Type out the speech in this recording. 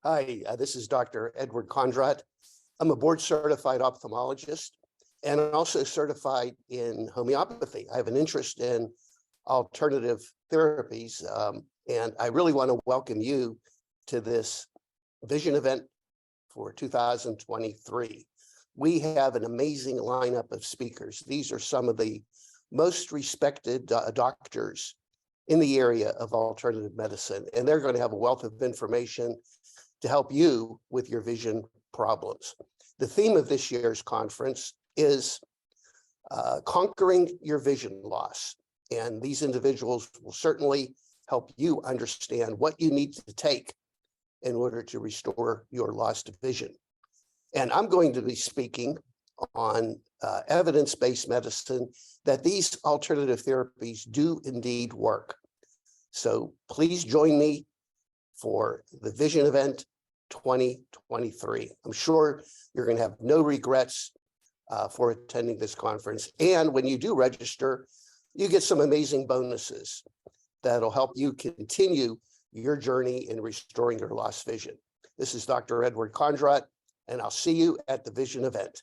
Hi, this is Dr. Edward Kondrot. I'm a board certified ophthalmologist and also certified in homeopathy. I have an interest in alternative therapies, and I really want to welcome you to this vision event for 2023. We have an amazing lineup of speakers. These are some of the most respected doctors in the area of alternative medicine, and they're going to have a wealth of information to help you with your vision problems. The theme of this year's conference is conquering your vision loss. And these individuals will certainly help you understand what you need to take in order to restore your lost vision. And I'm going to be speaking on evidence-based medicine, that these alternative therapies do indeed work. So please join me for the Vision Event 2023. I'm sure you're going to have no regrets for attending this conference. And when you do register, you get some amazing bonuses that'll help you continue your journey in restoring your lost vision. This is Dr. Edward Kondrot, and I'll see you at the Vision Event.